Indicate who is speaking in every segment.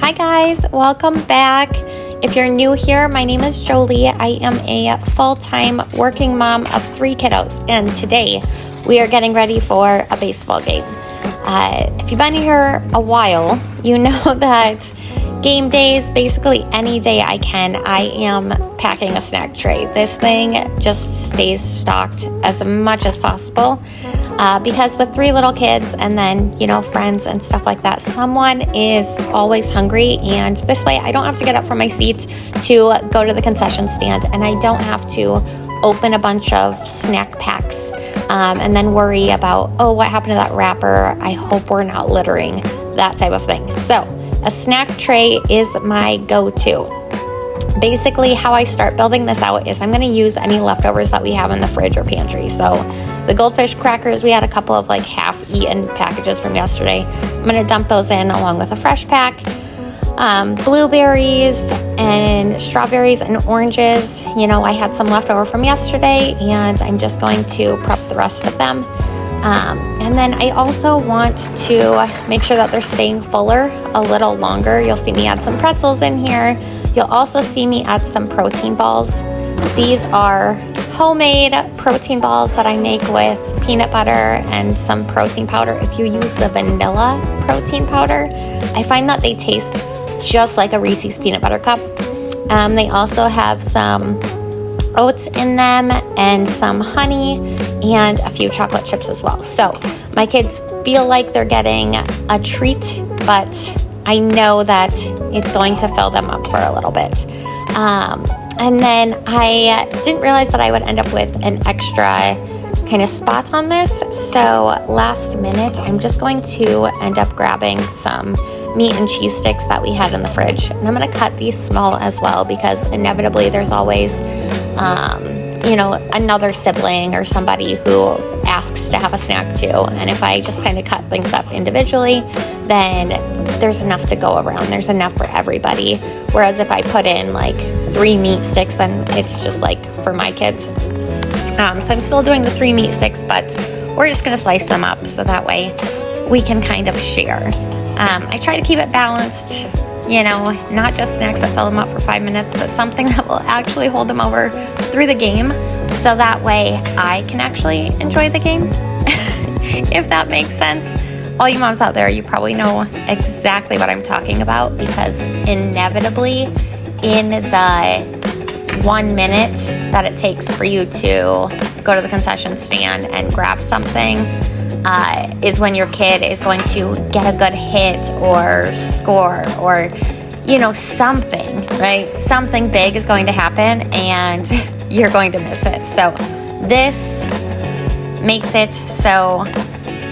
Speaker 1: Hi guys, welcome back. If you're new here, my name is Jolie. I am a full-time working mom of 3 kiddos, and today we are getting ready for a baseball game. If you've been here a while, you know that game days, basically any day I can, I am packing a snack tray. This thing just stays stocked as much as possible because with 3 little kids and then, friends and stuff like that, someone is always hungry, and this way I don't have to get up from my seat to go to the concession stand, and I don't have to open a bunch of snack packs and then worry about, what happened to that wrapper? I hope we're not littering, that type of thing. So a snack tray is my go-to. Basically, how I start building this out is I'm going to use any leftovers that we have in the fridge or pantry. So the goldfish crackers, we had a couple of half-eaten packages from yesterday. I'm going to dump those in along with a fresh pack. Blueberries and strawberries and oranges. I had some leftover from yesterday, and I'm just going to prep the rest of them. And then I also want to make sure that they're staying fuller a little longer. You'll see me add some pretzels in here. You'll also see me add some protein balls. These are homemade protein balls that I make with peanut butter and some protein powder. If you use the vanilla protein powder, I find that they taste just like a Reese's peanut butter cup. They also have some oats in them and some honey and a few chocolate chips as well. So my kids feel like they're getting a treat, but I know that it's going to fill them up for a little bit. And then I didn't realize that I would end up with an extra kind of spot on this. So last minute, I'm just going to end up grabbing some meat and cheese sticks that we had in the fridge. And I'm going to cut these small as well, because inevitably there's always another sibling or somebody who asks to have a snack too. And if I just kind of cut things up individually, then there's enough to go around. There's enough for everybody. Whereas if I put in 3 meat sticks, then it's just for my kids. So I'm still doing the 3 meat sticks, but we're just going to slice them up so that way we can kind of share. I try to keep it balanced, not just snacks that fill them up for 5 minutes, but something that will actually hold them over through the game, so that way I can actually enjoy the game, if that makes sense. All you moms out there, you probably know exactly what I'm talking about, because inevitably in the 1 minute that it takes for you to go to the concession stand and grab something is when your kid is going to get a good hit or score or something, right? Something big is going to happen and you're going to miss it. So this makes it so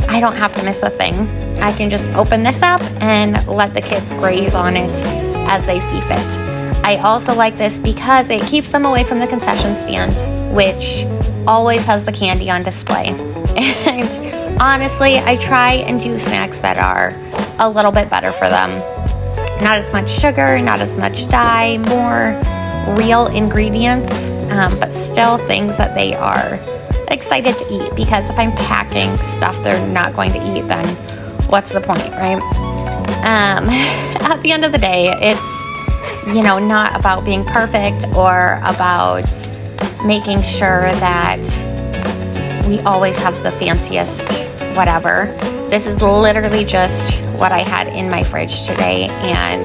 Speaker 1: I don't have to miss a thing. I can just open this up and let the kids graze on it as they see fit. I also like this because it keeps them away from the concession stand, which always has the candy on display. And honestly, I try and do snacks that are a little bit better for them. Not as much sugar, not as much dye, more real ingredients, but still things that they are excited to eat, because if I'm packing stuff they're not going to eat, then what's the point, right? At the end of the day, it's, not about being perfect or about making sure that we always have the fanciest whatever. This is literally just what I had in my fridge today, and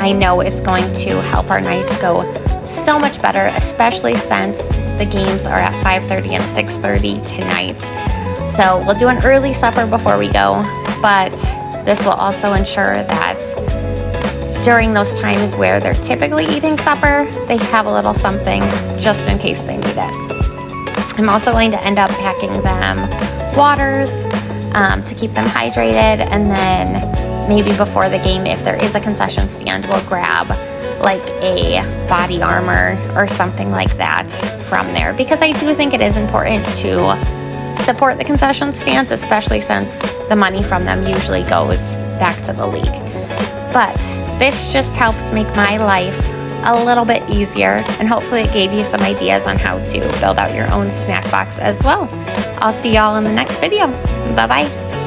Speaker 1: I know it's going to help our nights go so much better, especially since the games are at 5:30 and 6:30 tonight. So we'll do an early supper before we go, but this will also ensure that during those times where they're typically eating supper, they have a little something just in case they need it. I'm also going to end up packing them waters to keep them hydrated, and then maybe before the game, if there is a concession stand, we'll grab a body armor or something like that from there, because I do think it is important to support the concession stands, especially since the money from them usually goes back to the league. But this just helps make my life a little bit easier, and hopefully it gave you some ideas on how to build out your own snack box as well. I'll see y'all in the next video. Bye-bye.